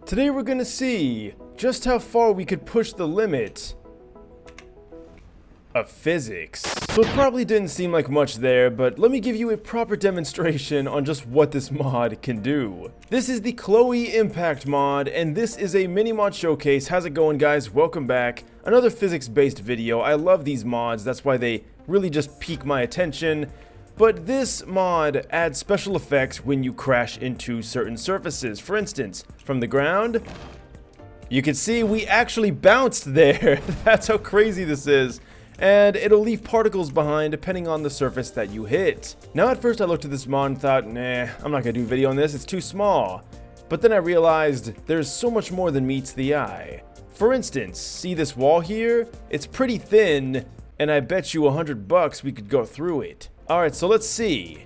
Today we're gonna see just how far we could push the limit of physics. So it probably didn't seem like much there, but let me give you a proper demonstration on just what this mod can do. This is the chloeimpact mod, and this is a mini mod showcase. How's it going, guys? Welcome back. Another physics-based video. I love these mods, that's why they really just pique my attention. But this mod adds special effects when you crash into certain surfaces. For instance, from the ground, you can see we actually bounced there. That's how crazy this is. And it'll leave particles behind depending on the surface that you hit. Now at first I looked at this mod and thought, nah, I'm not gonna do a video on this, it's too small. But then I realized there's so much more than meets the eye. For instance, see this wall here? It's pretty thin, and I bet you $100 we could go through it. Alright, so let's see.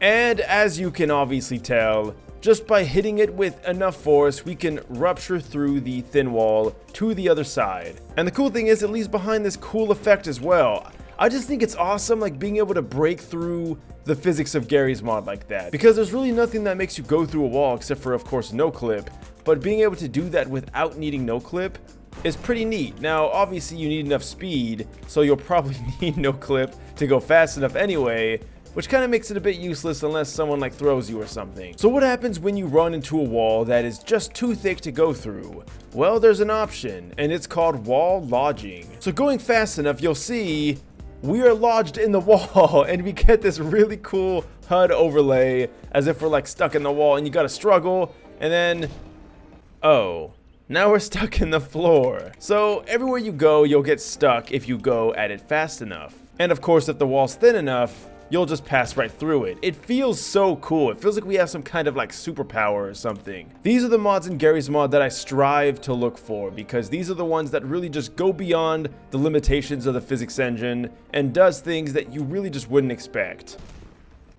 And as you can obviously tell, just by hitting it with enough force, we can rupture through the thin wall to the other side. And the cool thing is, it leaves behind this cool effect as well. I just think it's awesome, like being able to break through the physics of Garry's mod like that. Because there's really nothing that makes you go through a wall except for, of course, no clip. But being able to do that without needing no clip is pretty neat. Now, obviously you need enough speed, so you'll probably need no clip to go fast enough anyway, which kind of makes it a bit useless unless someone like throws you or something. So what happens when you run into a wall that is just too thick to go through? Well, there's an option, and it's called wall lodging. So going fast enough, you'll see we are lodged in the wall, and we get this really cool HUD overlay as if we're like stuck in the wall, and you gotta struggle, and then, oh, now we're stuck in the floor. So everywhere you go, you'll get stuck if you go at it fast enough. And of course, if the wall's thin enough, you'll just pass right through it. It feels so cool. It feels like we have some kind of like superpower or something. These are the mods in Garry's mod that I strive to look for, because these are the ones that really just go beyond the limitations of the physics engine and does things that you really just wouldn't expect.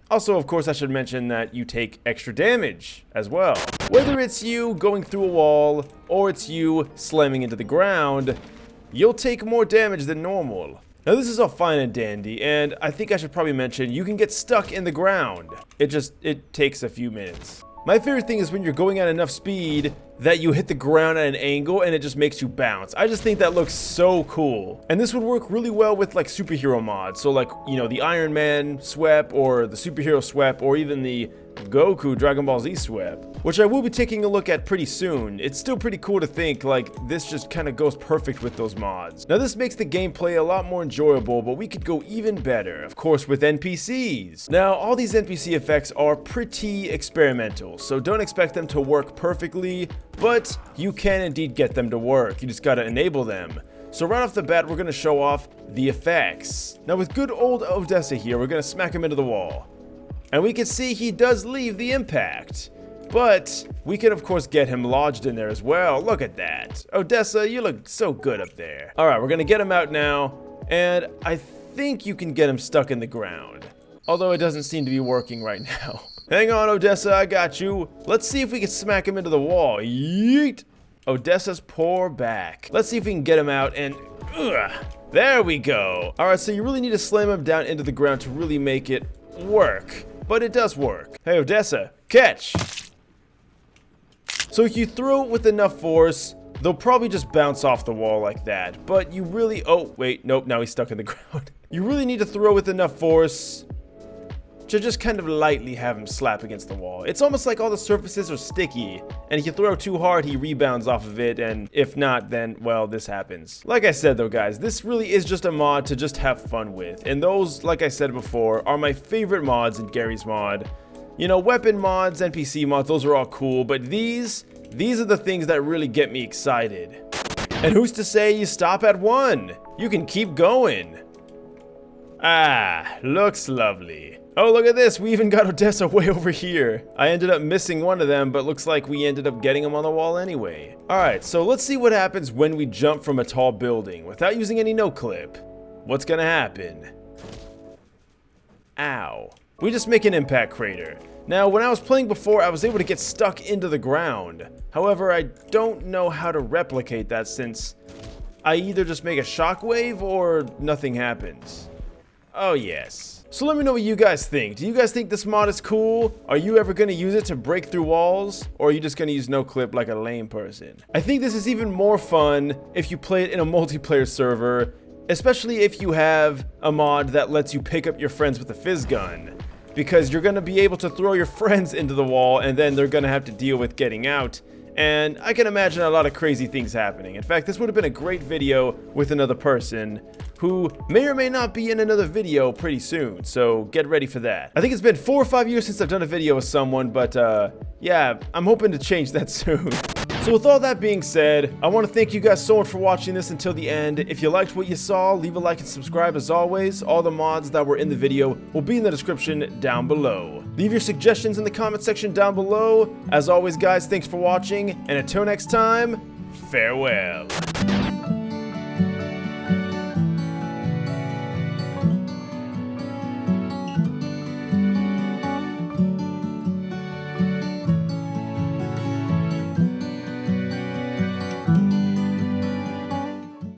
Also, of course, I should mention that you take extra damage as well. Whether it's you going through a wall or it's you slamming into the ground, you'll take more damage than normal. Now this is all fine and dandy, and I think I should probably mention you can get stuck in the ground. It takes a few minutes. My favorite thing is when you're going at enough speed that you hit the ground at an angle and it just makes you bounce. I just think that looks so cool. And this would work really well with like superhero mods. So like, you know, the Iron Man SWEP or the superhero SWEP or even the Goku Dragon Ball Z SWEP, which I will be taking a look at pretty soon. It's still pretty cool to think like this just kind of goes perfect with those mods. Now this makes the gameplay a lot more enjoyable, but we could go even better, of course, with NPCs. Now all these NPC effects are pretty experimental, so don't expect them to work perfectly, but you can indeed get them to work. You just gotta enable them. So right off the bat, we're gonna show off the effects. Now with good old Odessa here, we're gonna smack him into the wall. And we can see he does leave the impact. But we can of course get him lodged in there as well. Look at that. Odessa, you look so good up there. Alright, we're gonna get him out now. And I think you can get him stuck in the ground. Although it doesn't seem to be working right now. Hang on, Odessa, I got you. Let's see if we can smack him into the wall. Yeet! Odessa's poor back. Let's see if we can get him out and... there we go. Alright, so you really need to slam him down into the ground to really make it work. But it does work. Hey, Odessa, catch! So if you throw it with enough force, they'll probably just bounce off the wall like that. But you really... oh, wait, nope, now he's stuck in the ground. You really need to throw with enough force to just kind of lightly have him slap against the wall. It's almost like all the surfaces are sticky, and if you throw too hard, he rebounds off of it, and if not, then, well, this happens. Like I said though, guys, this really is just a mod to just have fun with, and those, like I said before, are my favorite mods in Garry's mod. You know, weapon mods, NPC mods, those are all cool, but these are the things that really get me excited. And who's to say you stop at one? You can keep going. Ah, looks lovely. Oh, look at this. We even got Odessa way over here. I ended up missing one of them, but looks like we ended up getting him on the wall anyway. Alright, so let's see what happens when we jump from a tall building without using any no-clip. What's gonna happen? Ow. We just make an impact crater. Now, when I was playing before, I was able to get stuck into the ground. However, I don't know how to replicate that since I either just make a shockwave or nothing happens. Oh yes. So let me know what you guys think. Do you guys think this mod is cool? Are you ever going to use it to break through walls? Or are you just going to use no clip like a lame person? I think this is even more fun if you play it in a multiplayer server, especially if you have a mod that lets you pick up your friends with a fizz gun. Because you're going to be able to throw your friends into the wall and then they're going to have to deal with getting out. And I can imagine a lot of crazy things happening. In fact, this would have been a great video with another person who may or may not be in another video pretty soon, so get ready for that. I think it's been 4 or 5 years since I've done a video with someone, but yeah, I'm hoping to change that soon. So with all that being said, I want to thank you guys so much for watching this until the end. If you liked what you saw, leave a like and subscribe as always. All the mods that were in the video will be in the description down below. Leave your suggestions in the comment section down below. As always guys, thanks for watching, and until next time, farewell.